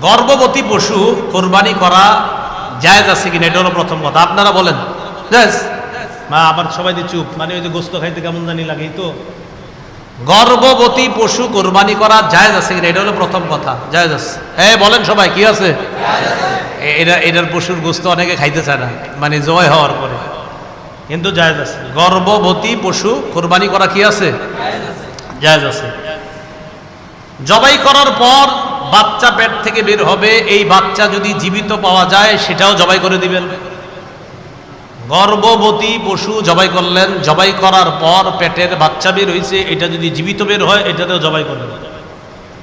গর্ভবতী পশু কোরবানি করা জায়েজ আছে কিনা, এটা হলো প্রথম কথা। আপনারা বলেন জায়েজ? মা আবার সবাই দিয়ে চুপ, মানে ওই যে গোস্ত খাইতে কেমন জানি লাগে। তো গর্ভবতী পশু কোরবানি করা জায়েজ আছে কিনা, এটা হলো প্রথম কথা। জায়েজ আছে। হ্যাঁ বলেন সবাই, কি আছে? এটার পশুর গোস্ত অনেকে খাইতে চায় না, মানে জয় হওয়ার পরে, কিন্তু জায়েজ আছে। গর্ভবতী পশু কোরবানি করা কি আছে? জায়েজ আছে। জবাই করার পর বাচ্চা পেট থেকে বের হবে, এই বাচ্চা যদি জীবিত পাওয়া যায় সেটাও জবাই করে দিবেন। গর্ভবতী পশু জবাই করলেন, জবাই করার পর পেটের বাচ্চা বের হয়েছে, এটা যদি জীবিত বের হয় এটাতেও জবাই করবেন।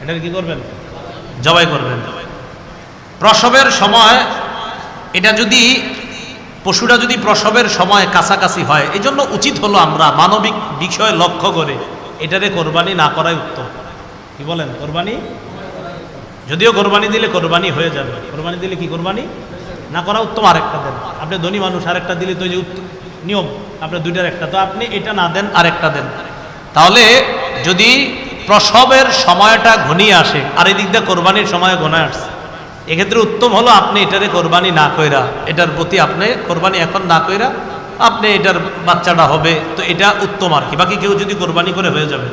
এটাকে কি করবেন? জবাই করবেন। প্রসবের সময় এটা যদি পশুটা যদি প্রসবের সময় কাছাকাছি হয়, এই জন্য উচিত হলো আমরা মানবিক বিষয় লক্ষ্য করে এটারে কোরবানি না করাই উত্তম। কি বলেন? কোরবানি, যদিও কোরবানি দিলে কোরবানি হয়ে যাবে, কোরবানি দিলে কি কোরবানি না করা উত্তম। আরেকটা দেন, আপনি ধনী মানুষ, আরেকটা দিলে তো যে নিয়ম, আপনার দুইটার একটা, তো আপনি এটা না দেন আরেকটা দেন। তাহলে যদি প্রসবের সময়টা ঘনিয়ে আসে আর এই দিক দিয়ে কোরবানির সময় ঘনায় আসছে, এক্ষেত্রে উত্তম হলো আপনি এটারে কোরবানি না কইরা, এটার প্রতি আপনি কোরবানি এখন না কইরা আপনি এটার বাচ্চাটা হবে, তো এটা উত্তম আর কি। বাকি কেউ যদি কোরবানি করে হয়ে যাবে।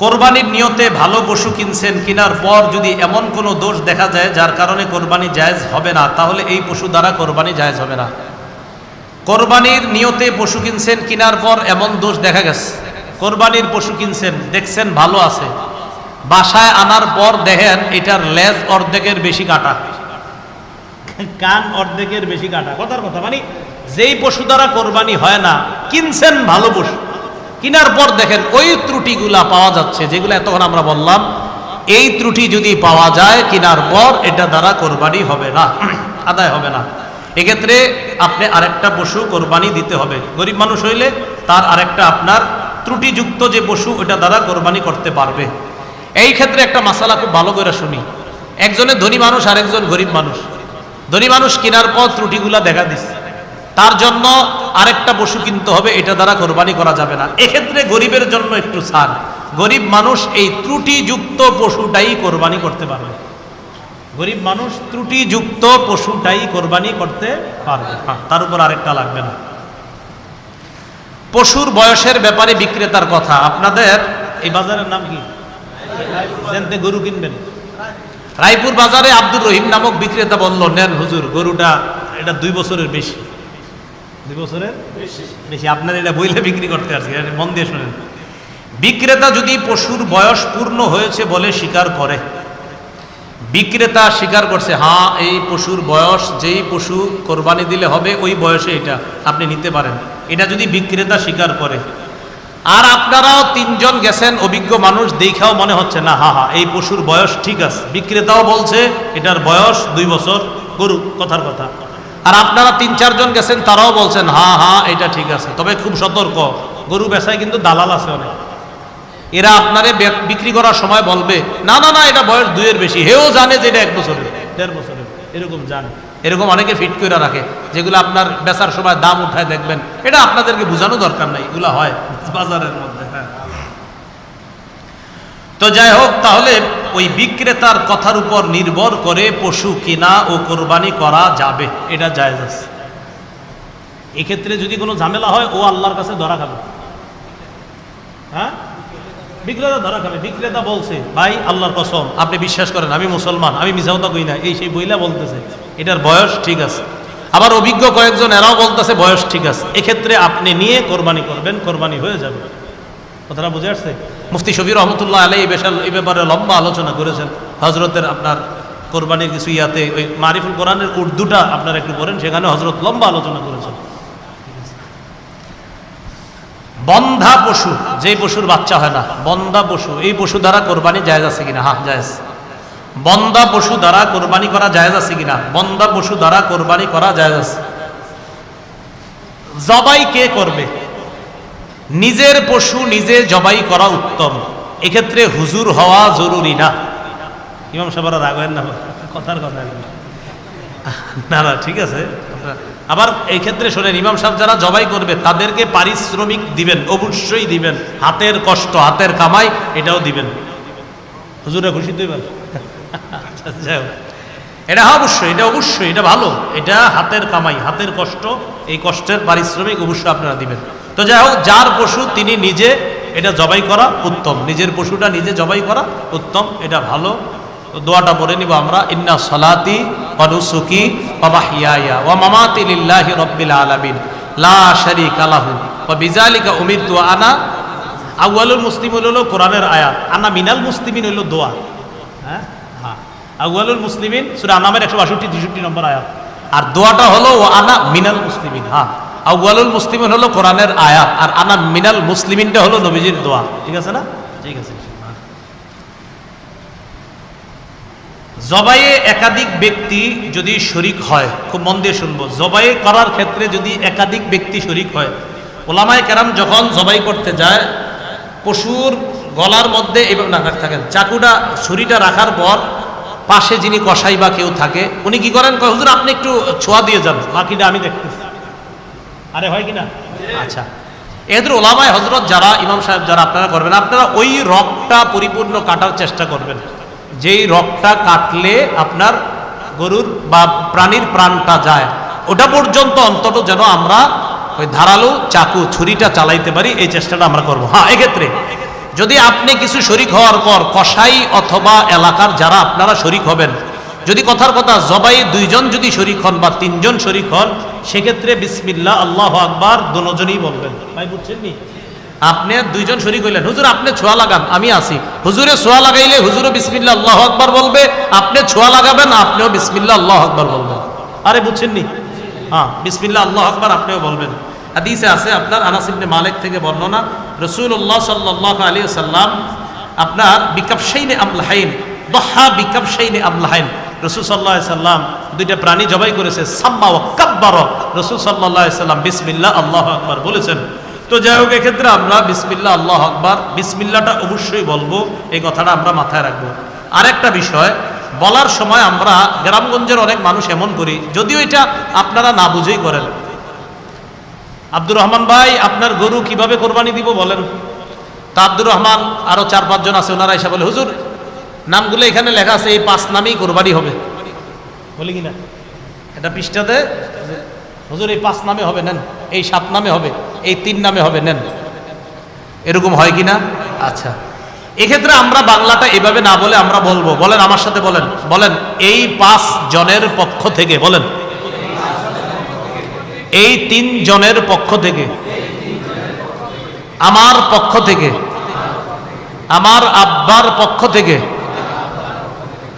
কোরবানির নিয়তে ভালো পশু কিনছেন, কেনার পর যদি এমন কোনো দোষ দেখা যায় যার কারণে কোরবানি জায়েজ হবে না, তাহলে এই পশু দ্বারা কোরবানি জায়েজ হবে না। কোরবানির নিয়তে পশু কিনছেন, কেনার পর এমন দোষ দেখা গেছে, কোরবানির পশু কিনছেন, দেখছেন ভালো আছে, বাসায় আনার পর দেখেন এটার লেজ অর্ধেকের বেশি কাটা, কান অর্ধেকের বেশি কাটা। কথার কথা, মানে যেই পশু দ্বারা কোরবানি হয় না, কিনছেন ভালো পশু, কেনার পর দেখেন ওই ত্রুটিগুলা পাওয়া যাচ্ছে, যেগুলো এতক্ষণ আমরা বললাম, এই ত্রুটি যদি পাওয়া যায় কেনার পর, এটা দ্বারা কোরবানি হবে না, আদায় হবে না। এক্ষেত্রে আপনি আরেকটা পশু কোরবানি দিতে হবে। গরিব মানুষ হইলে তার আরেকটা আপনার ত্রুটিযুক্ত যে পশু, ওটা দ্বারা কোরবানি করতে পারবে। এই ক্ষেত্রে একটা মাসালা খুব ভালো করে শুনি। একজনে ধনী মানুষ আর একজন গরিব মানুষ। ধনী মানুষ কেনার পর ত্রুটিগুলা দেখা দিচ্ছে, তার জন্য আরেকটা পশু কিনতে হবে, এটা দ্বারা কোরবানি করা যাবে না। এক্ষেত্রে গরিবের জন্য একটু ছাড়, গরিব মানুষ এই ত্রুটিযুক্ত পশুটাই কোরবানি করতে পারবে। গরিব মানুষ ত্রুটিযুক্ত পশুটাই কোরবানি করতে পারবে, তার উপর আরেকটা লাগবে না। পশুর বয়সের ব্যাপারে বিক্রেতার কথা। আপনাদের এই বাজারের নাম কি? জানতে গরু কিনবেন, রায়পুর বাজারে আব্দুর রহিম নামক বিক্রেতা বলল, নেন হুজুর, গরুটা এটা 2 বছরের বেশি। 2 বছরের বেশি আপনার এটা বইলে বিক্রি করতে আসছে, মন দিয়ে শোনেন। বিক্রেতা যদি পশুর বয়স পূর্ণ হয়েছে বলে স্বীকার করে, বিক্রেতা স্বীকার করছে, হ্যাঁ এই পশুর বয়স, যেই পশু কোরবানি দিলে হবে ওই বয়সে এটা আপনি নিতে পারেন, এটা যদি বিক্রেতা স্বীকার করে, আর আপনারাও 3 জন গেছেন অভিজ্ঞ মানুষ, দেখাও মনে হচ্ছে না হ্যাঁ এই পশুর বয়স ঠিক আছে, বিক্রেতাও বলছে এটার বয়স 2 বছর গরু, কথার কথা, আর আপনারা 3-4 জন গেছেন, তারাও বলছেন হ্যাঁ এটা ঠিক আছে। তবে খুব সতর্ক, গরু বেচায় কিন্তু দালাল আছে অনেক, এরা আপনারে বিক্রি করার সময় বলবে না না না এটা বয়স 2 এর বেশি, হেও জানে যে এটা 1 বছরের 1.5 বছরের, এরকম জানে। এরকম অনেকে ফিট করে রাখে, যেগুলো আপনার বেচার সময় দাম উঠায় দেখবেন, এটা আপনাদেরকে বোঝানো দরকার নাই, এগুলো হয় বাজারের মধ্যে। হ্যাঁ, তো যাই হোক, তাহলে ওই বিক্রেতার কথার উপর নির্ভর করে পশু কেনা ও কোরবানি করা যাবে, এটা জায়েজ আছে। এক্ষেত্রে যদি কোনো ঝামেলা হয়, ও আল্লাহর কাছে ধরা খাবে। হ্যাঁ, বিক্রেতা ধরা খাবে। বিক্রেতা বলছে, ভাই আল্লাহর কসম আপনি বিশ্বাস করেন আমি মুসলমান, আমি মিছা কথা কই না, এই সেই বইলা বলতেছে এটার বয়স ঠিক আছে। আবার অভিজ্ঞ কয়েকজন এরাও বলতেছে বয়স ঠিক আছে। এক্ষেত্রে আপনি নিয়ে কোরবানি করবেন, কোরবানি হয়ে যাবে। কথাটা বুঝে আসছে? মুফতি শফি রহমতুল্লাহ আলাইহি এই ব্যাপারে লম্বা আলোচনা করেছেন। হজরতের আপনার কোরবানির কিছু ইয়াতে, ওই মারিফুল কোরআনের উর্দুটা আপনারা একটু পড়েন, সেখানে হজরত লম্বা আলোচনা করেছেন। বন্ধা পশু, যে পশুর বাচ্চা হয় না, বন্ধা পশু, এই পশু দ্বারা কোরবানি জায়েজ আছে কিনা? হ্যাঁ জায়েজ। বন্ধা পশু দ্বারা কোরবানি করা জায়েজ আছে কিনা? বন্ধা পশু দ্বারা কোরবানি করা জায়েজ আছে। জবাই কে করবে? নিজের পশু নিজে জবাই করা উত্তম। এক্ষেত্রে হুজুর হওয়া জরুরি না। ইমাম সাহেবরা রাগ হয় না, কথার কথা না না, ঠিক আছে। আবার এই ক্ষেত্রে শোনেন, ইমাম সাহেব যারা জবাই করবে তাদেরকে পারিশ্রমিক দিবেন, অবশ্যই দিবেন। হাতের কষ্ট, হাতের কামাই, এটাও দিবেন। হুজুরা খুশি দিবেন? এটা অবশ্যই, এটা অবশ্যই, এটা ভালো, এটা হাতের কামাই, হাতের কষ্ট, এই কষ্টের পারিশ্রমিক অবশ্যই আপনারা দিবেন। তো যাই হোক, যার পশু তিনি নিজে এটা জবাই করা উত্তম, নিজের পশুটা নিজে জবাই করা উত্তম, এটা ভালো। তো দোয়াটা পড়ে নিব আমরা, ইন্না সলাতি ওয়া নুসুকি ওয়া মাহইয়ায়া ওয়া মামাতি লিল্লাহি রাব্বিল আলামিন লা শারীকা লাহু ওয়া বিযালিকা উমিরতু আনা আউয়ালুল মুসলিমিন। হলো কোরআনের আয়াত, আনা মিনাল মুসলিমিন হলো দোয়া। হ্যাঁ হ্যাঁ, আউয়ালুল মুসলিমিন সূরা আনামের 162-63 নম্বর আয়াত, আর দোয়াটা হলো ওয়া আনা মিনাল মুসলিমিন। হ্যাঁ, আউয়ালুল মুসলিমিন হলো কোরআনের আয়াত, আর আনা মিনাল মুসলিমিনটা হলো নবীজির দোয়া। ঠিক আছে না? ঠিক আছে। জবাইয়ে একাধিক ব্যক্তি যদি শরিক হয়, খুব মন দিয়ে শুনবো, জবাই করার ক্ষেত্রে যদি একাধিক ব্যক্তি শরিক হয়, ওলামায়ে কেরাম যখন জবাই করতে যায়, পশুর গলার মধ্যে এভাবে না থাকেন, চাকুটা ছুরিটা রাখার পর পাশে যিনি কসাই বা কেউ থাকে, উনি কি করেন, কয় হুজুর আপনি একটু ছোঁয়া দিয়ে যান, বাকিটা আমি দেখতেছি। আরে হয় কিনা? আচ্ছা, এদের ওলামায়ে হযরত যারা, ইমাম সাহেব যারা, আপনারা করবেন, আপনারা ওই রগটা পরিপূর্ণ কাটার চেষ্টা করবেন, যেই রগটা কাটলে আপনার গরুর বা প্রাণীর প্রাণটা যায়, ওটা পর্যন্ত অন্তত যেন আমরা ওই ধারালো চাকু ছুরিটা চালাইতে পারি, এই চেষ্টাটা আমরা করব। হ্যাঁ, এক্ষেত্রে যদি আপনি কিছু শরিক হওয়ার পর কসাই অথবা এলাকার যারা আপনারা শরিক হবেন, যদি কথার কথা জবাই দুইজন যদি শরিক হন বা তিনজন শরিক হন, সেক্ষেত্রে বিসমিল্লাহ আল্লাহু আকবার দুজনই বলবেন। ভাই বুঝছেন নি? আপনি দুইজন শরিক হইলেন, হুজুর আপনি ছোঁয়া লাগান, আমি আসি, হুজুরে ছোঁয়া লাগাইলে হুজুরও বিসমিল্লাহ আল্লাহু আকবার বলবে, আপনি ছোঁয়া লাগাবেন, আপনিও বিসমিল্লাহ আল্লাহু আকবার বলবেন। আরে বুঝছেন নি? হ্যাঁ, বিসমিল্লাহ আল্লাহু আকবার আপনিও বলবেন। হাদিসে আছে আপনার, আনাস ইবনে মালিক থেকে বর্ণনা, রাসূলুল্লাহ সাল্লাল্লাহু আলাইহি ওয়াসাল্লাম আপনার বিকাবশাইনে আমলাহাইন, দহা বিকাবশাইনে আমলাহাইন, রাসূল সাল্লাল্লাহু আলাইহি ওয়াসাল্লাম দুইটা প্রাণী জবাই করেছে, সাম্মা ওয়া কাব্বারা, রাসূল সাল্লাল্লাহু আলাইহি ওয়াসাল্লাম বিসমিল্লাহ আল্লাহু আকবার বলেছেন। তো যাই হোক, এক্ষেত্রে আমরা বিসমিল্লাহ আল্লাহু আকবার, বিসমিল্লাহটা অবশ্যই বলবো, এই কথাটা আমরা মাথায় রাখবো। আরেকটা বিষয়, বলার সময় আমরা গ্রামগঞ্জের অনেক মানুষ এমন করি, যদিও এটা আপনারা না বুঝেই করেন। আব্দুর রহমান ভাই, আপনার গরু কিভাবে কোরবানি দিব বলেন? তা আব্দুর রহমান আরো 4-5 জন আছে, ওনারা এসে বলে, হুজুর নামগুলো এখানে লেখা আছে, এই 5 নামেই কোরবানি হবে, বলি কিনা? এটা পৃষ্ঠাতে, হুজুর এই 5 নামে হবে, নেন, এই 7 নামে হবে, এই 3 নামে হবে, নেন। এরকম হয় কিনা? আচ্ছা, এক্ষেত্রে আমরা বাংলাটা এভাবে না বলে আমরা বলবো, বলেন আমার সাথে বলেন, বলেন এই 5 জনের পক্ষ থেকে, বলেন এই 3 জনের পক্ষ থেকে, আমার পক্ষ থেকে, আমার আব্বার পক্ষ থেকে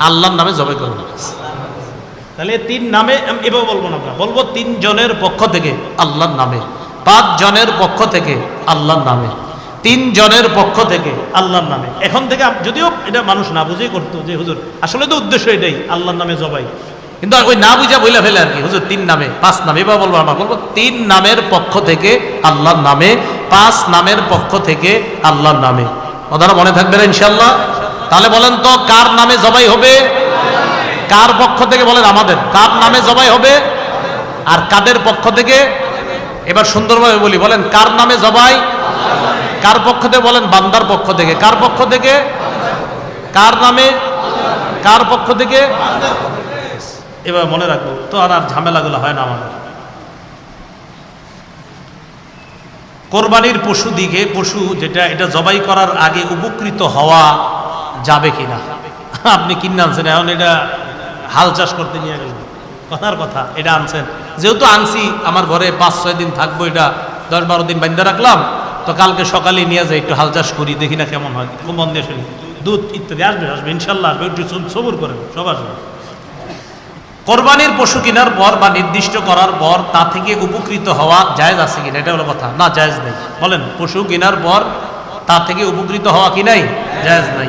আল্লাহর নামে জবাই করব। তাহলে 3 নামে এভাবে বলবো না, আমরা বলবো 3 জনের পক্ষ থেকে আল্লাহর নামে, 5 জনের পক্ষ থেকে আল্লাহর নামে, 3 জনের পক্ষ থেকে আল্লাহর নামে। এখন থেকে যদিও এটা মানুষ না বুঝেই করতো, যে হুজুর আসলে তো উদ্দেশ্য এটাই, আল্লাহর নামে জবাই, কিন্তু ওই না বুঝা বইলা ফেলে আর কি, হুজুর 3 নামে 5 নামে, এবার বলবো আমরা, বলবো 3 নামের পক্ষ থেকে আল্লাহর নামে, 5 নামের পক্ষ থেকে আল্লাহর নামে। কথাটা মনে থাকবে না ইনশাআল্লাহ? তাহলে বলেন তো, কার নামে জবাই হবে? কার পক্ষ থেকে? বলেন আমাদের। কার নামে জবাই হবে আর কাদের পক্ষ থেকে? এবার সুন্দরভাবে বলি, বলেন কার নামে জবাই? কার পক্ষ থেকে? বলেন বান্দার পক্ষ থেকে। কার পক্ষ থেকে? কার নামে? কার পক্ষ থেকে? এবার মনে রাখবো, তো আর ঝামেলাগুলো হয় না আমাদের। কোরবানির পশু দিকে, পশু যেটা, এটা জবাই করার আগে উপকৃত হওয়া যাবে কিনা? আপনি কিনে আনছেন, এখন এটা হাল চাষ করতে নিয়ে গেলেন, কথার কথা, এটা আনছেন, যেহেতু আনছি আমার ঘরে 5-6 দিন থাকবো, এটা 10-12 দিন বান্ধা রাখলাম, তো কালকে সকালে নিয়ে যাই, একটু হাল চাষ করি, দেখি না কেমন হয়, খুব মন দিয়ে শুনি, দুধ ইত্যাদি আসবে, আসবে ইনশাল্লাহ আসবে, একটু সবুর করেন, সব আসবে। কোরবানির পশু কেনার পর বা নির্দিষ্ট করার পর তা থেকে উপকৃত হওয়া জায়েজ আছে কিনা, এটা হলো কথা। না, জায়েজ নেই। বলেন, পশু কেনার পর তা থেকে উপকৃত হওয়া কি নাই? জায়েজ নাই।